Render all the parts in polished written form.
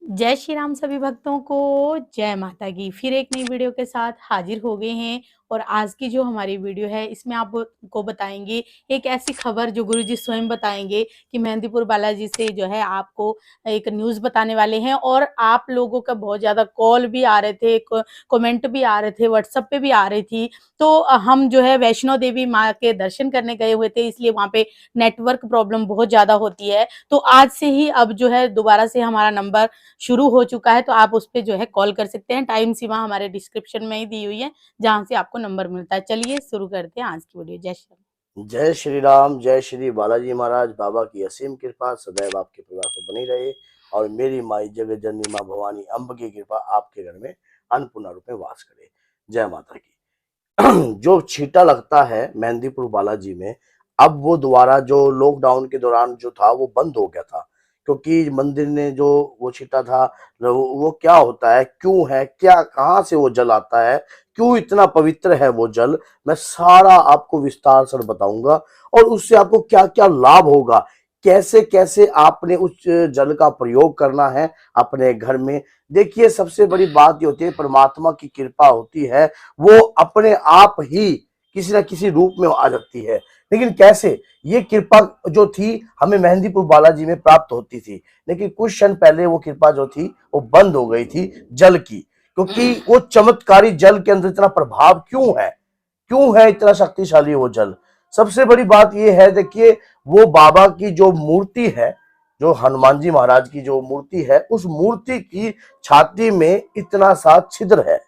जय श्री राम सभी भक्तों को, जय माता की। फिर एक नई वीडियो के साथ हाजिर हो गए हैं और आज की जो हमारी वीडियो है इसमें आपको बताएंगे एक ऐसी खबर जो गुरुजी स्वयं बताएंगे कि मेहंदीपुर बालाजी से जो है आपको एक न्यूज़ बताने वाले हैं। और आप लोगों का बहुत ज़्यादा कॉल भी आ रहे थे, कमेंट भी आ रहे थे, व्हाट्सएप पे भी आ रही थी। तो हम जो है वैष्णो देवी माँ के दर्शन करने गए हुए थे, इसलिए वहाँ पे नेटवर्क प्रॉब्लम बहुत ज़्यादा होती है। तो आज से ही अब जो है दोबारा से हमारा नंबर शुरू हो चुका है, तो आप उस पे जो है कॉल कर सकते हैं। टाइम सीमा हमारे डिस्क्रिप्शन में ही दी हुई है, जहाँ से आपको नंबर मिलता है। चलिए शुरू करते हैं आज की वीडियो। जय श्री राम। जय श्री राम, जय श्री बालाजी महाराज। बाबा की असीम कृपा सदैव आपके परिवार पर बनी रहे और मेरी माई जगत जननी माँ भवानी अम्ब की कृपा आपके घर में अन्नपूर्णा रूप में वास करे। जय माता की। जो छींटा लगता है मेहंदीपुर बालाजी में, अब वो दोबारा जो लॉकडाउन के दौरान जो था वो बंद हो गया था, क्योंकि मंदिर ने जो वो छींटा था वो क्या होता है, क्यों है, क्या कहाँ से वो जल आता है, क्यों इतना पवित्र है वो जल, मैं सारा आपको विस्तार से बताऊंगा। और उससे आपको क्या क्या लाभ होगा, कैसे कैसे आपने उस जल का प्रयोग करना है अपने घर में। देखिए, सबसे बड़ी बात ये होती है, परमात्मा की कृपा होती है, वो अपने आप ही किसी ना किसी रूप में आ जाती है। लेकिन कैसे, ये कृपा जो थी हमें मेहंदीपुर बालाजी में प्राप्त होती थी, लेकिन कुछ क्षण पहले वो कृपा जो थी वो बंद हो गई थी जल की। क्योंकि वो चमत्कारी जल के अंदर इतना प्रभाव क्यों है इतना शक्तिशाली वो जल। सबसे बड़ी बात ये है, देखिए, वो बाबा की जो मूर्ति है, जो हनुमान जी महाराज की जो मूर्ति है, उस मूर्ति की छाती में इतना सा छिद्र है।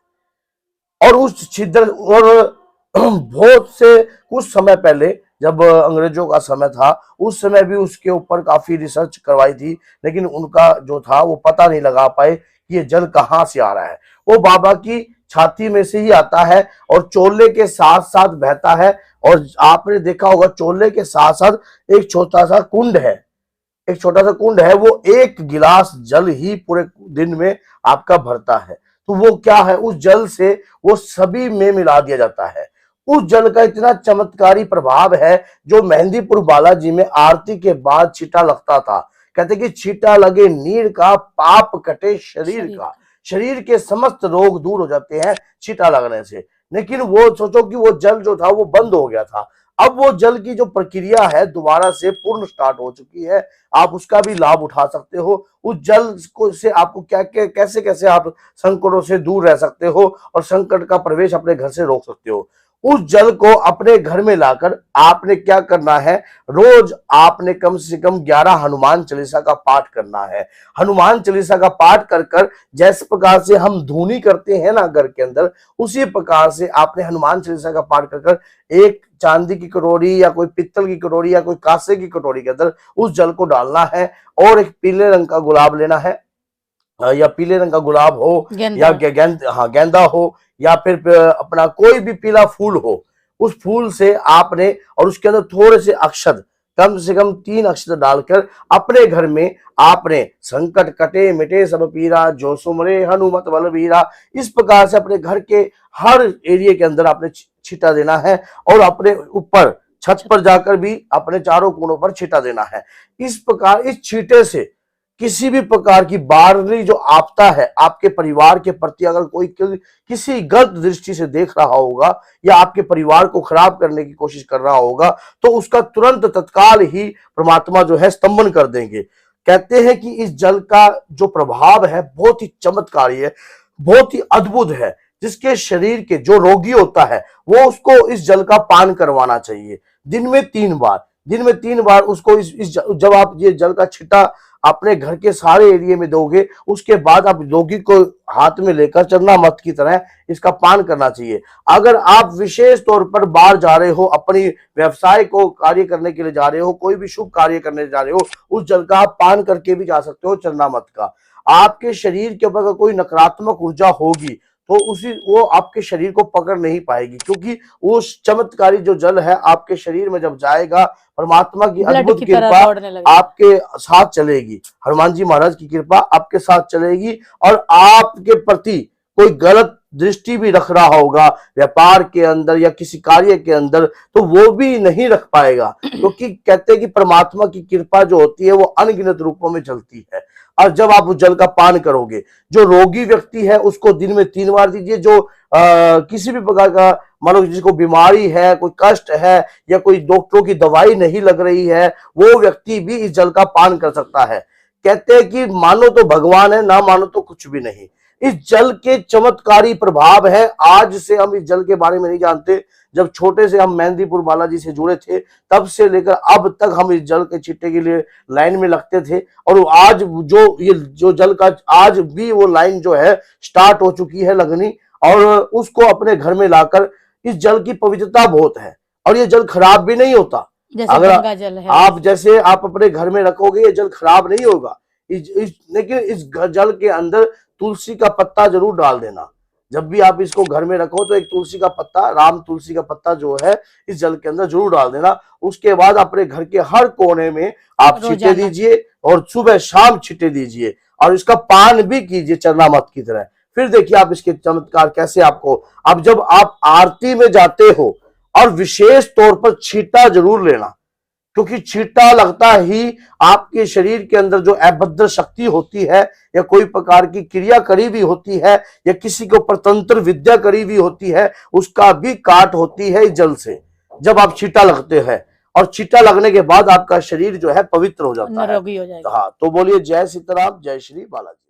और उस छिद्र और बहुत से कुछ समय पहले जब अंग्रेजों का समय था, उस समय भी उसके ऊपर काफी रिसर्च करवाई थी, लेकिन उनका जो था वो पता नहीं लगा पाए कि ये जल कहाँ से आ रहा है। वो बाबा की छाती में से ही आता है और चोले के साथ साथ बहता है। और आपने देखा होगा, चोले के साथ साथ एक छोटा सा कुंड है, एक छोटा सा कुंड है, वो एक गिलास जल ही पूरे दिन में आपका भरता है। तो वो क्या है, उस जल से वो सभी में मिला दिया जाता है। उस जल का इतना चमत्कारी प्रभाव है, जो मेहंदीपुर बालाजी में आरती के बाद छींटा लगता था। कहते कि छींटा लगे नीर का, पाप कटे शरीर का, शरीर के समस्त रोग दूर हो जाते हैं छींटा लगने से। लेकिन वो सोचो कि वो जल जो था वो बंद हो गया था। अब वो जल की जो प्रक्रिया है दोबारा से पूर्ण स्टार्ट हो चुकी है, आप उसका भी लाभ उठा सकते हो। उस जल को से आपको क्या क्या कैसे कैसे आप संकटों से दूर रह सकते हो और संकट का प्रवेश अपने घर से रोक सकते हो। उस जल को अपने घर में लाकर आपने क्या करना है, रोज आपने कम से कम 11 हनुमान चालीसा का पाठ करना है। हनुमान चालीसा का पाठ कर कर जिस प्रकार से हम धूनी करते हैं ना घर के अंदर, उसी प्रकार से आपने हनुमान चालीसा का पाठ कर कर एक चांदी की कटोरी या कोई पित्तल की कटोरी या कोई कांसे की कटोरी के अंदर उस जल को डालना है। और एक पीले रंग का गुलाब लेना है, या पीले रंग का गुलाब हो, या गेंदा। गेंदा हो, या फिर अपना कोई भी पीला फूल हो, उस फूल से आपने, और उसके अंदर थोड़े से अक्षत, कम से कम 3 अक्षत डालकर अपने घर में आपने संकट कटे मिटे सब पीरा, जो सुमरे हनुमत बलबीरा, इस प्रकार से अपने घर के हर एरिया के अंदर आपने छींटा देना है। और अपने ऊपर छत पर जाकर भी अपने चारों कोनों पर छींटा देना है। इस प्रकार इस छींटे से किसी भी प्रकार की बाहरी जो आपदा है आपके परिवार के प्रति, अगर कोई किसी गलत दृष्टि से देख रहा होगा या आपके परिवार को खराब करने की कोशिश कर रहा होगा, तो उसका तुरंत तत्काल ही परमात्मा जो है स्तंभन कर देंगे। कहते हैं कि इस जल का जो प्रभाव है बहुत ही चमत्कारी है, बहुत ही अद्भुत है। जिसके शरीर के जो रोगी होता है वो उसको इस जल का पान करवाना चाहिए दिन में 3 बार। दिन में 3 बार उसको जब आप ये जल का छिटा अपने घर के सारे एरिया में दोगे, उसके बाद आप रोगी को हाथ में लेकर चरना मत की तरह इसका पान करना चाहिए। अगर आप विशेष तौर पर बाहर जा रहे हो, अपनी व्यवसाय को कार्य करने के लिए जा रहे हो, कोई भी शुभ कार्य करने जा रहे हो, उस जल का आप पान करके भी जा सकते हो, चरना मत का। आपके शरीर के ऊपर अगर कोई नकारात्मक ऊर्जा होगी तो वो आपके शरीर को पकड़ नहीं पाएगी, क्योंकि वो चमत्कारी जो जल है आपके शरीर में जब जाएगा, परमात्मा की ब्लड अद्भुत की तरह कृपा दौड़ने लगेगा। आपके साथ चलेगी, हनुमान जी महाराज की कृपा आपके साथ चलेगी। और आपके प्रति कोई गलत दृष्टि भी रख रहा होगा व्यापार के अंदर या किसी कार्य के अंदर, तो वो भी नहीं रख पाएगा, क्योंकि कहते हैं कि परमात्मा की कृपा जो होती है वो अनगिनत रूपों में चलती है। और जब आप उस जल का पान करोगे, जो रोगी व्यक्ति है उसको दिन में 3 बार दीजिए। जो किसी भी प्रकार का मान लो जिसको बीमारी है, कोई कष्ट है या कोई डॉक्टरों की दवाई नहीं लग रही है, वो व्यक्ति भी इस जल का पान कर सकता है। कहते हैं कि मानो तो भगवान है, ना मानो तो कुछ भी नहीं। इस जल के चमत्कारी प्रभाव है। आज से हम इस जल के बारे में नहीं जानते, जब छोटे से हम मेहंदीपुर बालाजी से जुड़े थे तब से लेकर अब तक हम इस जल के छिट्टे के लिए लाइन में लगते थे, और आज जो जल का आज भी वो लाइन जो है स्टार्ट हो चुकी है लगनी, और उसको अपने घर में लाकर, इस जल की पवित्रता बहुत है और ये जल खराब भी नहीं होता। जैसे अगर गंगा जल है, आप अपने घर में रखोगे ये जल खराब नहीं होगा। लेकिन इस जल के अंदर तुलसी का पत्ता जरूर डाल देना। जब भी आप इसको घर में रखो तो एक तुलसी का पत्ता, राम तुलसी का पत्ता जो है इस जल के अंदर जरूर डाल देना। उसके बाद अपने घर के हर कोने में आप छींटे दीजिए और सुबह शाम छींटे दीजिए और इसका पान भी कीजिए चरणामृत की तरह। फिर देखिए आप इसके चमत्कार कैसे आपको। अब जब आप आरती में जाते हो और विशेष तौर पर छींटा जरूर लेना, क्योंकि छींटा लगता ही आपके शरीर के अंदर जो अभद्र शक्ति होती है या कोई प्रकार की क्रिया करी भी होती है या किसी के ऊपर तंत्र विद्या करी भी होती है, उसका भी काट होती है इस जल से जब आप छींटा लगते हैं। और छींटा लगने के बाद आपका शरीर जो है पवित्र हो जाता है, निरोगी हो जाएगा। हाँ। तो बोलिए जय सीताराम, जय श्री बालाजी।